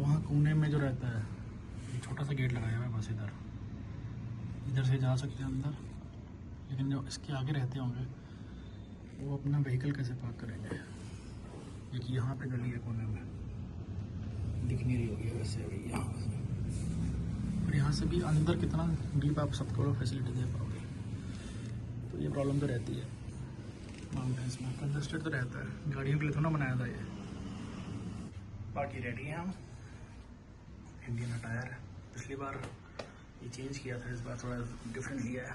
वहाँ कोने में जो रहता है, ये छोटा सा गेट लगाया हुआ है, बस इधर से जा सकते हैं अंदर। लेकिन जो इसके आगे रहते होंगे वो अपना व्हीकल कैसे पार्क करेंगे। एक यहाँ पे गली है कोने में, दिख नहीं रही होगी वैसे अभी यहाँ से, और यहाँ से भी अंदर कितना डीप आप सबको फैसिलिटी दे पाओगे। तो ये प्रॉब्लम तो रहती है माउंटेन्स में, कंजस्टेड तो रहता है, गाड़ियों के लिए तो ना बनाया था ये। बाकी रेडी हैं हम। इंडियन टायर है, पिछली बार ये चेंज किया था, इस बार थोड़ा डिफरेंट लिया है।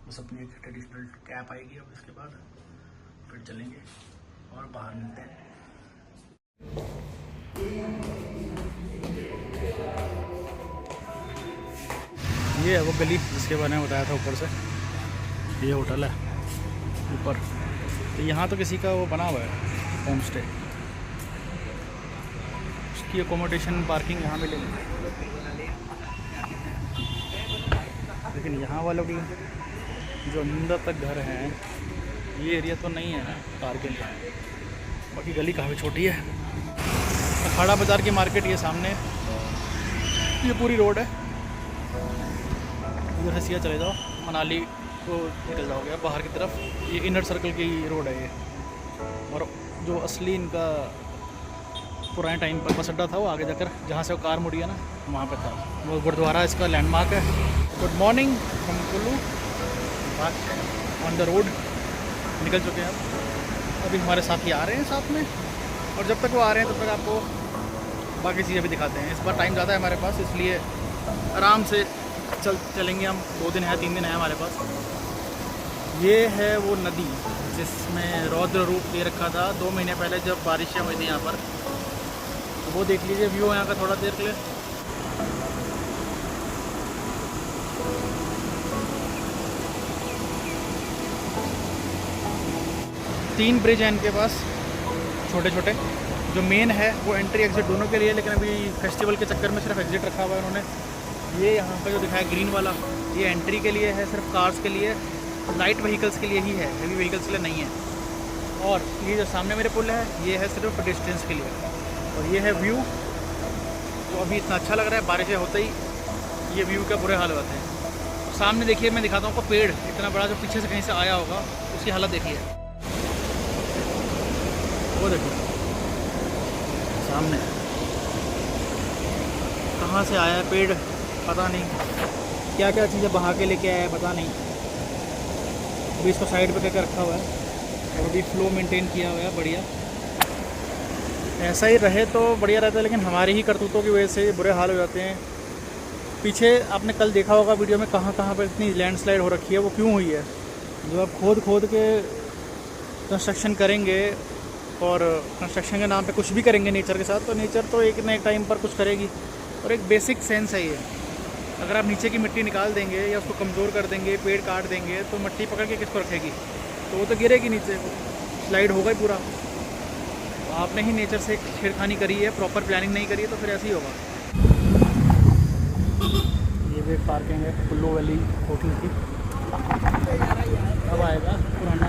बस अपनी एक ट्रेडिशनल कैप आएगी, अब इसके बाद फिर चलेंगे और बाहर मिलते हैं। ये है वो गली जिसके बारे में बताया था ऊपर से, ये होटल है ऊपर। तो यहाँ तो किसी का वो बना हुआ है होम स्टे, उसकी अकोमोडेशन पार्किंग यहाँ मिलेगी। लेकिन यहाँ वालों की जो अंदर तक घर हैं, ये एरिया तो नहीं है पार्किंग का। बाकी गली काफ़ी छोटी है। अखाड़ा बाज़ार की मार्केट ये सामने, ये पूरी रोड है। इधर से सीधा चले जाओ, मनाली को निकल जाओगे बाहर की तरफ। ये इनर सर्कल की रोड है ये। और जो असली इनका पुराने टाइम पर बस अड्डा था, वो आगे जाकर जहाँ से वो कार मुड़ी है ना, वहाँ पर था। वो गुरुद्वारा इसका लैंडमार्क है। Good morning from Kullu, on the road निकल चुके हैं अब। अभी हमारे साथी आ रहे हैं साथ में, और जब तक वो आ रहे हैं तब तक आपको बाकी चीज़ें भी दिखाते हैं। इस बार टाइम ज़्यादा है हमारे पास, इसलिए आराम से चलेंगे हम। 2 दिन है 3 दिन है हमारे पास। ये है वो नदी जिसमें रौद्र रूप ले रखा था 2 महीने पहले जब बारिशें हुई थी यहाँ पर। तो वो देख लीजिए व्यू यहाँ का थोड़ा देर के लिए। तीन ब्रिज हैं इनके पास, छोटे छोटे। जो मेन है वो एंट्री एग्जिट दोनों के लिए, लेकिन अभी फेस्टिवल के चक्कर में सिर्फ एग्जिट रखा हुआ है उन्होंने। ये यहाँ का जो दिखाया ग्रीन वाला, ये एंट्री के लिए है, सिर्फ कार्स के लिए, लाइट व्हीकल्स के लिए ही है, हेवी व्हीकल्स के लिए नहीं है। और ये जो सामने मेरे पुल है, ये है सिर्फ डिस्टेंस के लिए। और ये है व्यू। तो अभी इतना अच्छा लग रहा है, बारिशें होते ही ये व्यू का बुरे हाल होते हैं। सामने देखिए, मैं दिखाता हूँ आपको पेड़ इतना बड़ा जो पीछे से कहीं से आया होगा, उसकी हालत देखिए। वो देखो सामने कहाँ से आया है पेड़, पता नहीं क्या क्या चीज़ें बहा के लेके आया है, पता नहीं। अभी इसको साइड पे करके रखा हुआ है और अभी फ्लो मेंटेन किया हुआ है बढ़िया। ऐसा ही रहे तो बढ़िया रहता है, लेकिन हमारी ही करतूतों की वजह से बुरे हाल हो जाते हैं। पीछे आपने कल देखा होगा वीडियो में, कहाँ कहाँ पर इतनी लैंडस्लाइड हो रखी है, वो क्यों हुई है। जब आप खोद के कंस्ट्रक्शन करेंगे और कंस्ट्रक्शन के नाम पे कुछ भी करेंगे नेचर के साथ, तो नेचर तो एक ना एक टाइम पर कुछ करेगी। और एक बेसिक सेंस है ये, अगर आप नीचे की मिट्टी निकाल देंगे या उसको कमज़ोर कर देंगे, पेड़ काट देंगे, तो मिट्टी पकड़ के किसको रखेगी, तो वो तो गिरेगी नीचे, स्लाइड होगा ही पूरा। तो आपने ही नेचर से छेड़खानी करी है, प्रॉपर प्लानिंग नहीं करी है, तो फिर ऐसे ही होगा। ये भी एक पार्किंग है कुल्लू वैली होटल की। अब आएगा पुराना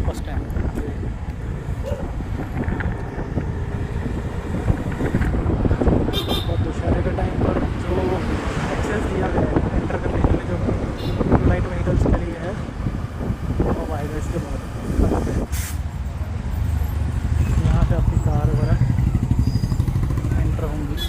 बस स्टैंड। और दुशहरे के टाइम पर जो एक्सेस दिया गया है एंटर करने के लिए, जो लाइट व्हीकल्स के लिए है, वो आएगा इसके बाद। यहाँ पे आपकी कार वगैरह एंटर होंगी।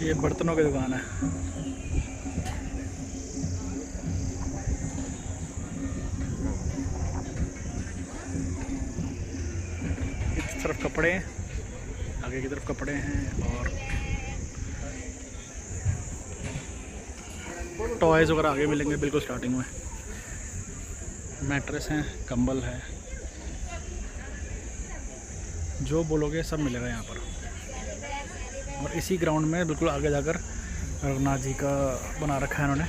ये बर्तनों की दुकान है। इस तरफ कपड़े, आगे की तरफ कपड़े हैं, और टॉयज वगैरह आगे मिलेंगे बिल्कुल स्टार्टिंग में। मैट्रेस हैं, कंबल है, जो बोलोगे सब मिलेगा यहाँ पर। और इसी ग्राउंड में बिल्कुल आगे जाकर रघुनाथ जी का बना रखा है इन्होंने,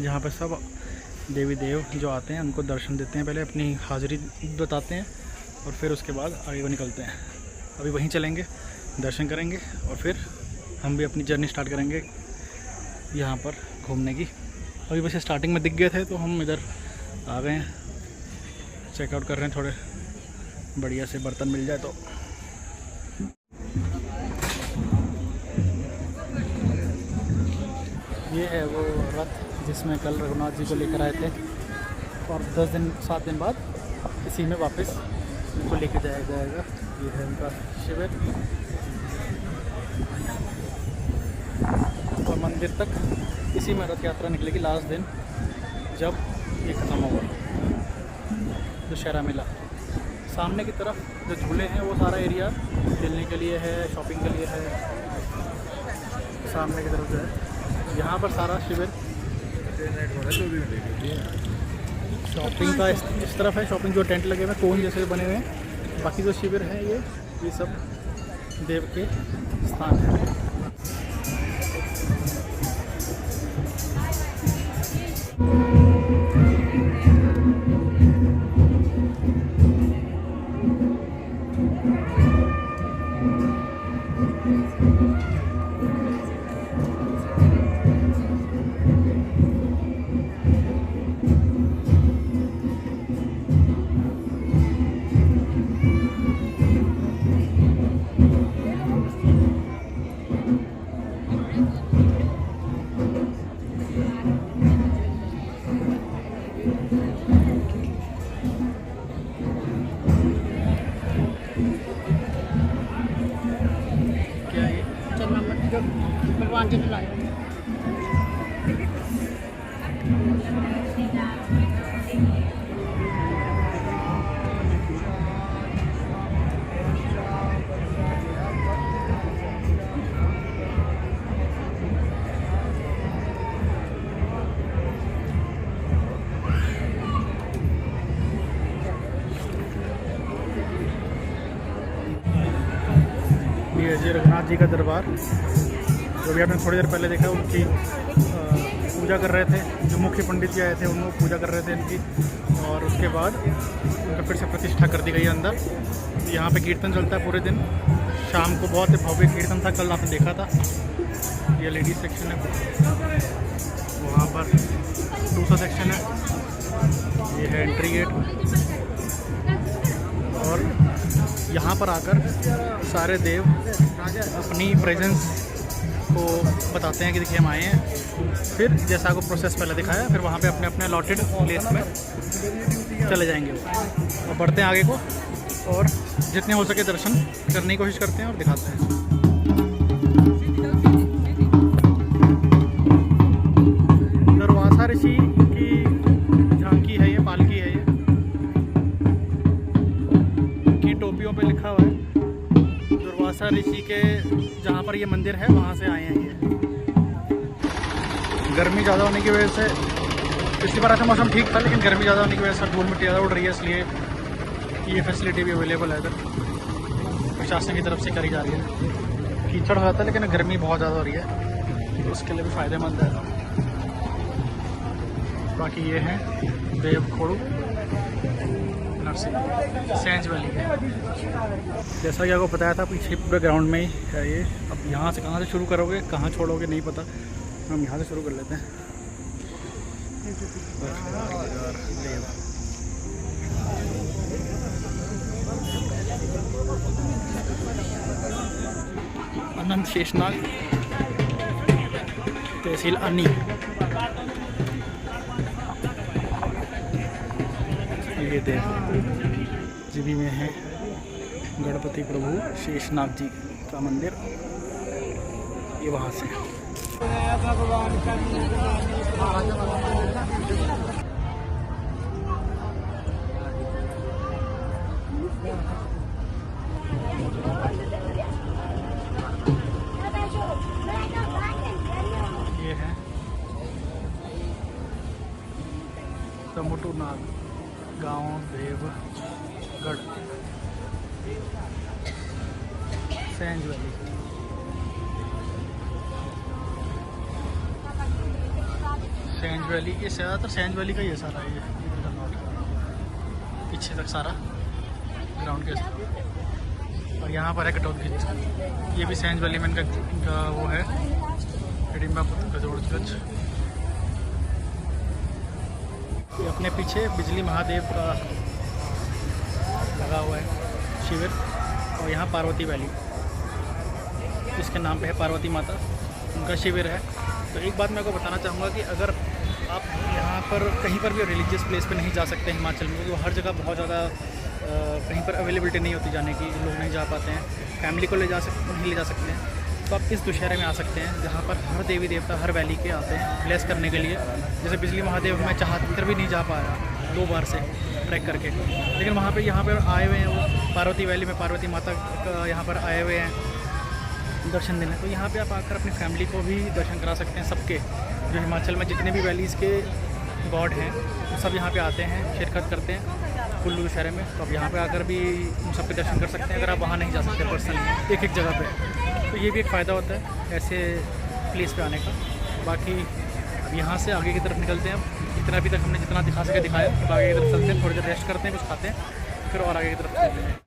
जहाँ पे सब देवी देव जो आते हैं उनको दर्शन देते हैं, पहले अपनी हाज़िरी बताते हैं और फिर उसके बाद आगे को निकलते हैं। अभी वहीं चलेंगे, दर्शन करेंगे और फिर हम भी अपनी जर्नी स्टार्ट करेंगे यहाँ पर घूमने की। अभी वैसे स्टार्टिंग में दिख गए थे तो हम इधर आ गए हैं, चेकआउट कर रहे हैं, थोड़े बढ़िया से बर्तन मिल जाए तो। ये है वो रथ जिसमें कल रघुनाथ जी को लेकर आए थे और 7 दिन बाद इसी में वापस इनको लेके जाया जाएगा। ये है उनका शिविर और मंदिर तक इसी में रथ यात्रा निकलेगी लास्ट दिन जब ये ख़त्म होगा दशहरा मेला। सामने की तरफ जो झूले हैं वो सारा एरिया खेलने के लिए है, शॉपिंग के लिए है। सामने की तरफ जो है यहाँ पर सारा शिविर शॉपिंग का इस तरफ है। शॉपिंग जो टेंट लगे हुए हैं कोन जैसे बने हुए हैं, बाकी जो शिविर है ये सब देव के स्थान है। भगवान जी ने लाए। ये जी रघुनाथ जी का दरबार जो भी आपने थोड़ी देर पहले देखा, उनकी पूजा कर रहे थे। जो मुख्य पंडित जी आए थे उनको पूजा कर रहे थे इनकी, और उसके बाद उनका फिर से प्रतिष्ठा कर दी गई अंदर। यहाँ पे कीर्तन चलता है पूरे दिन, शाम को बहुत भव्य कीर्तन था, कल आपने देखा था। ये लेडीज सेक्शन है, वहाँ पर दूसरा सेक्शन है, ये है एंट्री गेट। और यहाँ पर आकर सारे देव अपनी प्रेजेंस को बताते हैं कि देखिए हम आए हैं। फिर जैसा आपको प्रोसेस पहले दिखाया, फिर वहाँ पे अपने अपने अलॉटेड प्लेस में चले जाएंगे और बढ़ते हैं आगे को, और जितने हो सके दर्शन करने की कोशिश करते हैं और दिखाते हैं। दुर्वासा ऋषि की झांकी है, ये पालकी है, ये की टोपियों पे लिखा हुआ है दुर्वासा ऋषि के, जहाँ पर ये मंदिर है वहाँ से आए हैं ये। गर्मी ज़्यादा होने की वजह से, पिछली बार ऐसा मौसम ठीक था, लेकिन गर्मी ज़्यादा होने की वजह से धूल मिट्टी ज़्यादा उड़ रही है, इसलिए ये फैसिलिटी भी अवेलेबल है इधर, प्रशासन की तरफ से करी जा रही है। कीचड़ हो जाता है लेकिन गर्मी बहुत ज़्यादा हो रही है, तो उसके लिए भी फ़ायदेमंद है। बाकी ये है देवखोड़ू नरसिंह सेंज वैली के, जैसा कि आपको बताया था पीछे पूरे ग्राउंड में ही है ये। अब यहाँ से कहाँ से शुरू करोगे, कहाँ छोड़ोगे नहीं पता, हम यहाँ से शुरू कर लेते हैं। अनंत शेषनाग तहसील अन्नी। ये देव जीबी में है गणपति प्रभु शेषनाग जी का मंदिर, ये वहाँ से भगवान का ये है तमुटुनाग गांव देवगढ़ सेंज वैली। सेंज वैली, ये ज़्यादातर सेंज वैली का ही है सारा, ये इधर का नॉट पीछे तक सारा ग्राउंड के। और यहाँ पर है कटौतगंज, ये भी सेंज वैली में इनका वो है हिडिंबापुर गजोड़गंज। ये अपने पीछे बिजली महादेव का लगा हुआ है शिविर, और यहाँ पार्वती वैली इसके नाम पे है, पार्वती माता उनका शिविर है। तो एक बात मैं आपको बताना चाहूँगा कि अगर आप यहाँ पर कहीं पर भी रिलीजियस प्लेस पे नहीं जा सकते हिमाचल में, तो हर जगह बहुत ज़्यादा कहीं पर अवेलेबिलिटी नहीं होती जाने की, लोग नहीं जा पाते हैं, फैमिली को नहीं ले जा सकते हैं, तो आप इस दुशहरे में आ सकते हैं जहाँ पर हर देवी देवता हर वैली के आते हैं ब्लेस करने के लिए। जैसे बिजली महादेव मैं चाहकर भी नहीं जा पाया 2 बार से ट्रैक करके, लेकिन वहाँ पे यहाँ पर आए हुए हैं वो पार्वती वैली में, पार्वती माता यहाँ पर आए हुए हैं दर्शन देने। तो यहाँ पे आप आकर अपनी फैमिली को भी दर्शन करा सकते हैं। सबके जो हिमाचल में जितने भी वैलीज़ के गॉड हैं वो सब यहाँ पे आते हैं, शिरकत करते हैं कुल्लू दुशहरे में। तो आप यहाँ पे आकर भी उन सबके दर्शन कर सकते हैं अगर आप वहाँ नहीं जा सकते पर्सनली एक जगह पे। तो ये भी एक फ़ायदा होता है ऐसे प्लेस पे आने का। बाकी अब यहाँ से आगे की तरफ निकलते हैं। इतना अभी तक हमने जितना दिखा सके दिखाया, तो आगे की तरफ चलते हैं, थोड़ी देर रेस्ट करते हैं, कुछ खाते हैं, फिर और आगे की तरफ चलते हैं।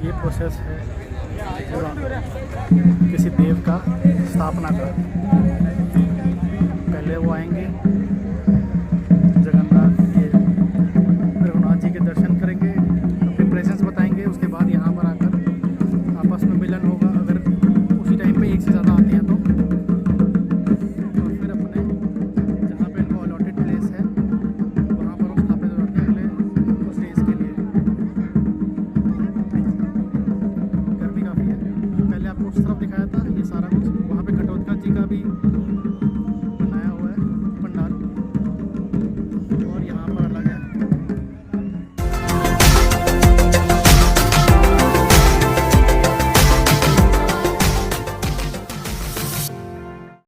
ये प्रोसेस है किसी देव का स्थापना का। पहले वो आएंगे जगन्नाथ ये रघुनाथ जी के दर्शन करेंगे, अपनी प्रेजेंस बताएंगे, उसके बाद यहाँ पर आकर आपस में मिलन होगा। अगर उसी टाइम पे एक से ज़्यादा आते हैं तो फिर अपने जहाँ पे इनको अलॉटेड प्लेस है वहाँ पर वो स्थापित हो जाते हैं अगले उस डेज के लिए। गर्मी काफ़ी है, पहले आपको उस तरफ दिखाया था ये सारा कुछ। वहाँ पे कटौतगंज जी का भी